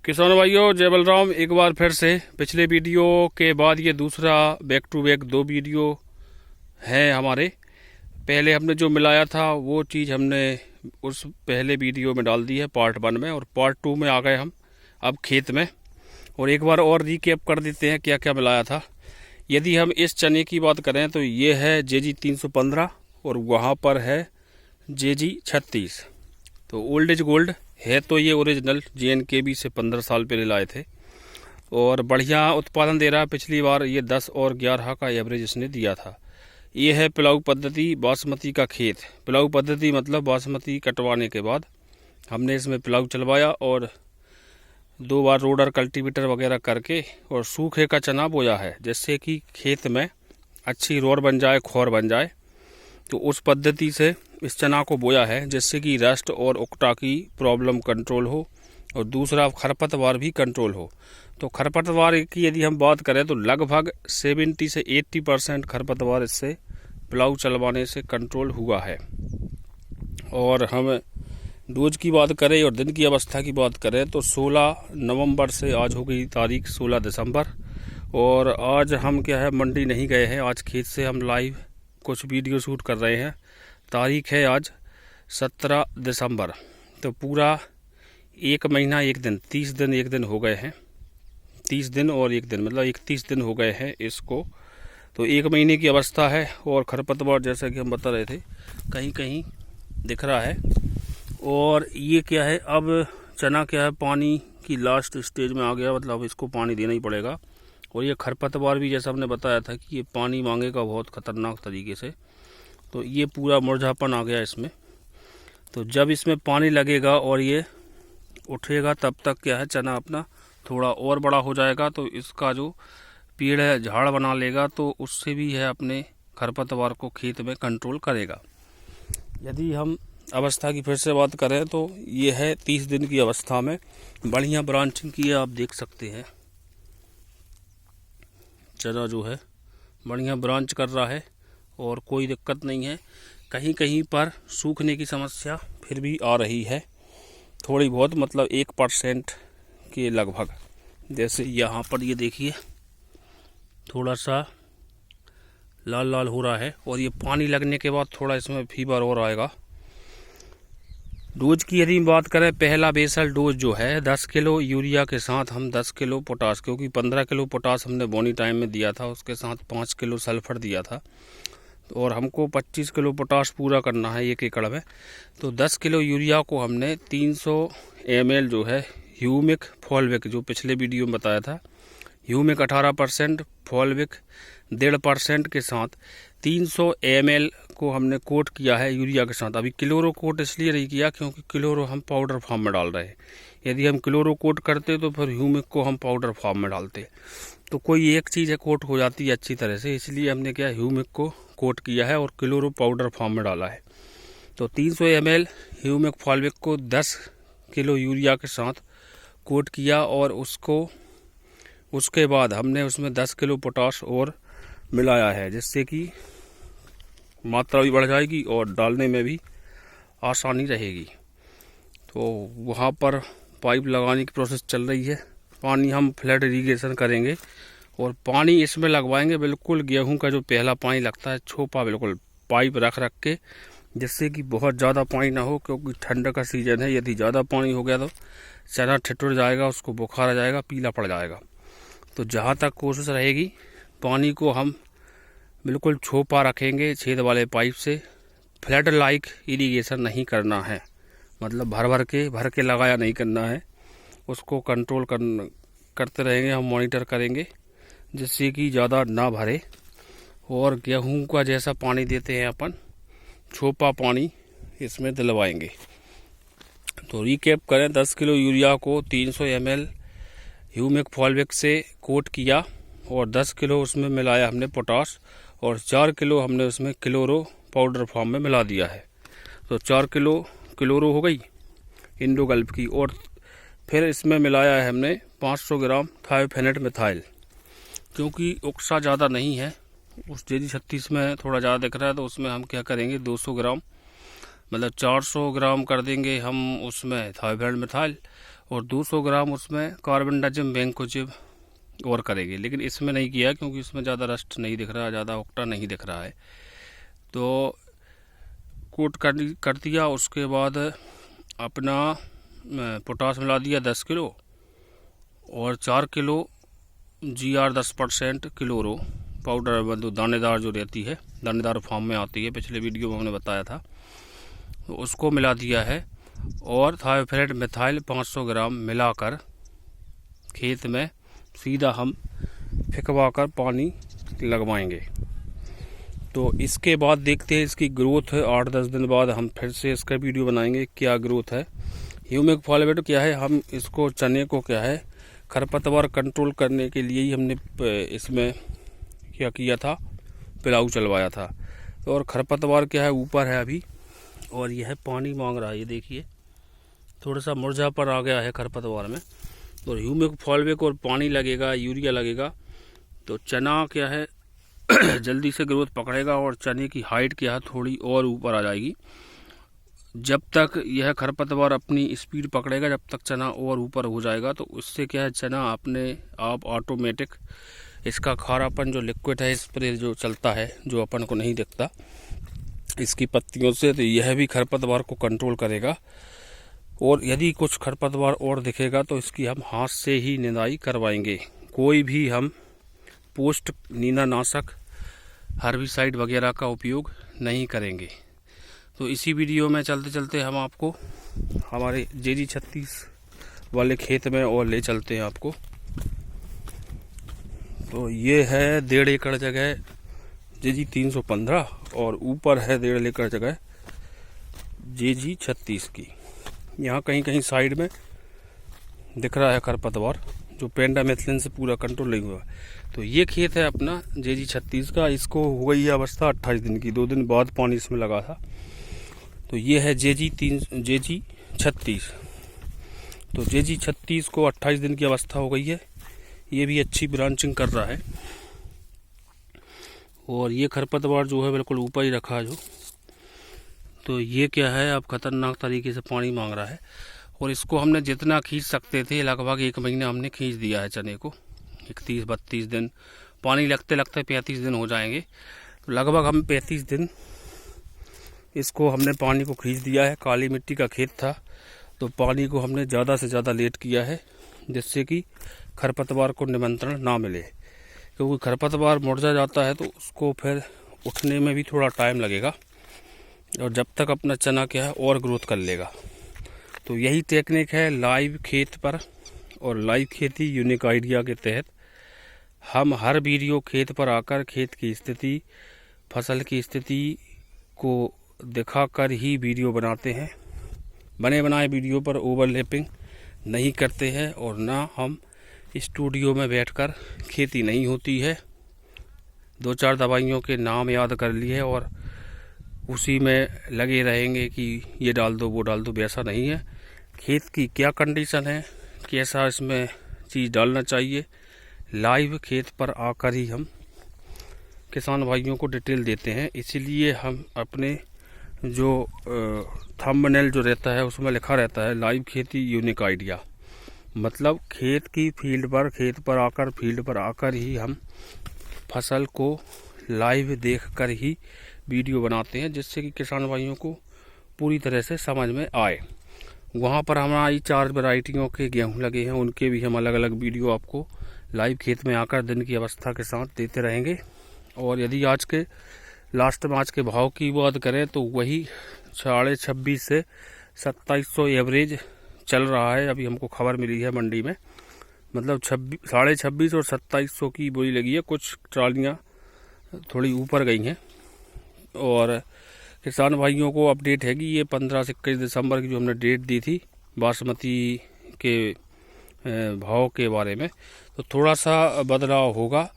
किसान भाइयों, जय बलराम। एक बार फिर से पिछले वीडियो के बाद ये दूसरा बैक टू बैक 2 वीडियो हैं हमारे। पहले हमने जो मिलाया था वो चीज़ हमने उस पहले वीडियो में डाल दी है पार्ट 1 में, और पार्ट 2 में आ गए हम अब खेत में। और एक बार और रिकैप कर देते हैं क्या क्या मिलाया था। यदि हम इस चने की बात करें तो ये है JG 315 और वहाँ पर है JG 36। तो ओल्ड इज गोल्ड है, तो ये ओरिजिनल JNKB से 15 साल पहले लाए थे और बढ़िया उत्पादन दे रहा है। पिछली बार ये 10 और 11 का एवरेज इसने दिया था। ये है पिलाऊ पद्धति बासमती का खेत। पिलाऊ पद्धति मतलब बासमती कटवाने के बाद हमने इसमें पिलाऊ चलवाया और 2 बार रोडर कल्टीवेटर वगैरह करके और सूखे का चना बोया है, जिससे कि खेत में अच्छी रोर बन जाए, खोर बन जाए। तो उस पद्धति से इस चना को बोया है, जिससे कि रस्ट और उकटा की प्रॉब्लम कंट्रोल हो और दूसरा खरपतवार भी कंट्रोल हो। तो खरपतवार की यदि हम बात करें तो लगभग 70 से 80% खरपतवार इससे पिलाऊ चलवाने से कंट्रोल हुआ है। और हम डोज की बात करें और दिन की अवस्था की बात करें तो 16 नवंबर से आज हो गई तारीख 16 दिसंबर। और आज हम क्या है, मंडी नहीं गए हैं। आज खेत से हम लाइव कुछ वीडियो शूट कर रहे हैं। तारीख है आज 17 दिसंबर। तो पूरा 1 महीना 1 दिन, 30 दिन 1 दिन हो गए हैं। 30 दिन और 1 दिन मतलब 31 दिन हो गए हैं इसको। तो 1 महीने की अवस्था है और खरपतवार जैसा कि हम बता रहे थे कहीं कहीं दिख रहा है। और ये क्या है, अब चना क्या है, पानी की लास्ट स्टेज में आ गया, मतलब इसको पानी देना ही पड़ेगा। और ये खरपतवार भी जैसा हमने बताया था कि ये पानी मांगेगा बहुत ख़तरनाक तरीके से। तो ये पूरा मुरझापन आ गया इसमें। तो जब इसमें पानी लगेगा और ये उठेगा तब तक क्या है, चना अपना थोड़ा और बड़ा हो जाएगा। तो इसका जो पेड़ है झाड़ बना लेगा, तो उससे भी है अपने खरपतवार को खेत में कंट्रोल करेगा। यदि हम अवस्था की फिर से बात करें तो ये है 30 दिन की अवस्था में बढ़िया ब्रांचिंग की है। आप देख सकते हैं चना जो है बढ़िया ब्रांच कर रहा है और कोई दिक्कत नहीं है। कहीं कहीं पर सूखने की समस्या फिर भी आ रही है थोड़ी बहुत, मतलब 1% के लगभग। जैसे यहाँ पर ये देखिए थोड़ा सा लाल लाल हो रहा है और ये पानी लगने के बाद थोड़ा इसमें फीवर और आएगा। डोज की यदि बात करें, पहला बेसल डोज जो है 10 किलो यूरिया के साथ हम 10 किलो पोटास, क्योंकि 15 किलो पोटास हमने बोनी टाइम में दिया था, उसके साथ 5 किलो सल्फर दिया था और हमको 25 किलो पोटास पूरा करना है 1 एकड़ में। तो 10 किलो यूरिया को हमने 300 ml जो है ह्यूमिक फॉलविक, जो पिछले वीडियो में बताया था, ह्यूमिक 18%, फॉलविक 1.5% के साथ 300 ml को हमने कोट किया है यूरिया के साथ। अभी क्लोरो कोट इसलिए नहीं किया क्योंकि क्लोरो हम पाउडर फॉर्म में डाल रहे हैं। यदि हम क्लोरो कोट करते तो फिर ह्यूमिक को हम पाउडर फॉर्म में डालते, तो कोई एक चीज़ है कोट हो जाती है अच्छी तरह से, इसलिए हमने क्या ह्यूमिक को कोट किया है और क्लोरो पाउडर फॉर्म में डाला है। तो 300 ml ह्यूमिक फॉलविक को 10 किलो यूरिया के साथ कोट किया और उसके बाद हमने उसमें 10 किलो पोटाश और मिलाया है, जिससे कि मात्रा भी बढ़ जाएगी और डालने में भी आसानी रहेगी। तो वहाँ पर पाइप लगाने की प्रोसेस चल रही है। पानी हम फ्लड इरीगेशन करेंगे और पानी इसमें लगवाएंगे बिल्कुल गेहूं का जो पहला पानी लगता है छोपा, बिल्कुल पाइप रख के, जिससे कि बहुत ज़्यादा पानी ना हो, क्योंकि ठंड का सीजन है। यदि ज़्यादा पानी हो गया तो चना ठिठुर जाएगा, उसको बुखार आ जाएगा, पीला पड़ जाएगा। तो जहाँ तक कोशिश रहेगी पानी को हम बिल्कुल छोपा रखेंगे छेद वाले पाइप से। फ्लड लाइक इरिगेशन नहीं करना है, मतलब भर के लगाया नहीं करना है। उसको कंट्रोल करते रहेंगे, हम मॉनिटर करेंगे जिससे कि ज़्यादा ना भरे। और गेहूं का जैसा पानी देते हैं अपन, छोपा पानी इसमें दिलवाएंगे। तो रिकैप करें, 10 किलो यूरिया को 300 ml ह्यूमिक फॉलविक से कोट किया और 10 किलो उसमें मिलाया हमने पोटाश और 4 किलो हमने उसमें क्लोरो पाउडर फॉर्म में मिला दिया है। तो 4 किलो क्लोरो हो गई इंडोगल्फ की। और फिर इसमें मिलाया है हमने 500 ग्राम थायोफेनेट मिथाइल, क्योंकि उकसा ज़्यादा नहीं है। उस JG 36 में थोड़ा ज़्यादा दिख रहा है, तो उसमें हम क्या करेंगे 200 ग्राम मतलब 400 ग्राम कर देंगे हम उसमें थायोफेनेट मिथाइल और 200 ग्राम उसमें कार्बेंडाजिम वैंकोजिब और करेंगे। लेकिन इसमें नहीं किया क्योंकि इसमें ज़्यादा रस्ट नहीं दिख रहा, ज़्यादा उकटा नहीं दिख रहा है। तो कोट कर दिया। उसके बाद अपना पोटास मिला दिया 10 किलो और 4 किलो GR 10% क्लोरो पाउडर, जो दानेदार जो रहती है, दानेदार फॉर्म में आती है, पिछले वीडियो में हमने बताया था, तो उसको मिला दिया है। और थायोफेनेट मिथाइल 500 ग्राम मिलाकर खेत में सीधा हम फिकवा कर पानी लगवाएंगे। तो इसके बाद देखते हैं इसकी ग्रोथ है। 8-10 दिन बाद हम फिर से इसका वीडियो बनाएंगे क्या ग्रोथ है। ह्यूमिक फॉस्फेट क्या है, हम इसको चने को क्या है खरपतवार कंट्रोल करने के लिए ही हमने इसमें क्या किया था, पिलाऊ चलवाया था। और खरपतवार क्या है ऊपर है अभी, और यह पानी मांग रहा है। ये देखिए थोड़ा सा मुरझा पर आ गया है खरपतवार में। और ह्यूमिक फॉस्फेट और पानी लगेगा, यूरिया लगेगा, तो चना क्या है जल्दी से ग्रोथ पकड़ेगा और चने की हाइट क्या है थोड़ी और ऊपर आ जाएगी। जब तक यह खरपतवार अपनी स्पीड पकड़ेगा, जब तक चना और ऊपर हो जाएगा, तो उससे क्या है चना अपने आप ऑटोमेटिक इसका खारापन जो लिक्विड है स्प्रे जो चलता है, जो अपन को नहीं दिखता इसकी पत्तियों से, तो यह भी खरपतवार को कंट्रोल करेगा। और यदि कुछ खरपतवार और दिखेगा तो इसकी हम हाथ से ही निदाई करवाएंगे। कोई भी हम पोस्ट नीनानाशक हर्बिसाइड वगैरह का उपयोग नहीं करेंगे। तो इसी वीडियो में चलते चलते हम आपको हमारे JG 36 वाले खेत में और ले चलते हैं आपको। तो ये है 1.5 एकड़ जगह JG 315 और ऊपर है 1.5 एकड़ जगह JG 36 की। यहाँ कहीं कहीं साइड में दिख रहा है खरपतवार जो पेंडामेथिलिन से पूरा कंट्रोल नहीं हुआ। तो ये खेत है अपना JG 36 का। इसको हो गई है अवस्था 28 दिन की, 2 दिन बाद पानी इसमें लगा था। तो ये है JG 36। तो JG 36 को 28 दिन की अवस्था हो गई है। ये भी अच्छी ब्रांचिंग कर रहा है। और ये खरपतवार जो है बिल्कुल ऊपर ही रखा है जो। तो ये क्या है अब खतरनाक तरीके से पानी मांग रहा है। और इसको हमने जितना खींच सकते थे लगभग 1 महीना हमने खींच दिया है चने को। 31-32 दिन पानी लगते लगते 35 दिन हो जाएंगे। तो लगभग हम 35 दिन इसको हमने पानी को खींच दिया है। काली मिट्टी का खेत था तो पानी को हमने ज़्यादा से ज़्यादा लेट किया है, जिससे कि खरपतवार को निमंत्रण ना मिले। क्योंकि खरपतवार मुरझा जाता है तो उसको फिर उठने में भी थोड़ा टाइम लगेगा, और जब तक अपना चना क्या है और ग्रोथ कर लेगा। तो यही टेक्निक है लाइव खेत पर। और लाइव खेती यूनिक आइडिया के तहत हम हर वीडियो खेत पर आकर खेत की स्थिति, फसल की स्थिति को दिखाकर ही वीडियो बनाते हैं। बने बनाए वीडियो पर ओवरलैपिंग नहीं करते हैं, और ना हम स्टूडियो में बैठकर खेती नहीं होती है। 2-4 दवाइयों के नाम याद कर लिए और उसी में लगे रहेंगे कि ये डाल दो वो डाल दो, वैसा नहीं है। खेत की क्या कंडीशन है, कैसा इसमें चीज़ डालना चाहिए, लाइव खेत पर आकर ही हम किसान भाइयों को डिटेल देते हैं। इसीलिए हम अपने जो थंबनेल जो रहता है उसमें लिखा रहता है लाइव खेती यूनिक आइडिया। मतलब खेत की फील्ड पर आकर ही हम फसल को लाइव देखकर ही वीडियो बनाते हैं, जिससे कि किसान भाइयों को पूरी तरह से समझ में आए। वहाँ पर हमारी 4 वैरायटियों के गेहूँ लगे हैं, उनके भी हम अलग अलग वीडियो आपको लाइव खेत में आकर दिन की अवस्था के साथ देते रहेंगे। और यदि आज के लास्ट में आज के भाव की बात करें तो वही 26.5 से 2700 एवरेज चल रहा है। अभी हमको खबर मिली है मंडी में, मतलब 26.5 और 2700 की बोली लगी है। कुछ ट्रालियाँ थोड़ी ऊपर गई हैं। और किसान भाइयों को अपडेट है कि ये 15 से 21 दिसंबर की जो हमने डेट दी थी बासमती के भाव के बारे में, तो थोड़ा सा बदलाव होगा।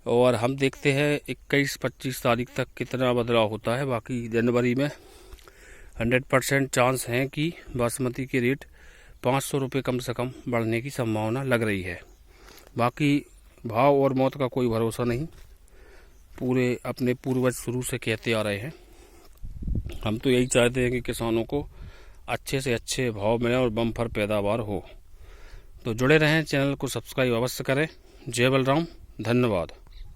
और हम देखते हैं 21-25 तारीख तक कितना बदलाव होता है। बाकी जनवरी में 100% चांस हैं कि बासमती के रेट 500 रुपये कम से कम बढ़ने की संभावना लग रही है। बाकी भाव और मौत का कोई भरोसा नहीं, पूरे अपने पूर्वज शुरू से कहते आ रहे हैं। हम तो यही चाहते हैं कि किसानों को अच्छे से अच्छे भाव मिले और बम्पर पैदावार हो। तो जुड़े रहें, चैनल को सब्सक्राइब अवश्य करें। जय बलराम, धन्यवाद।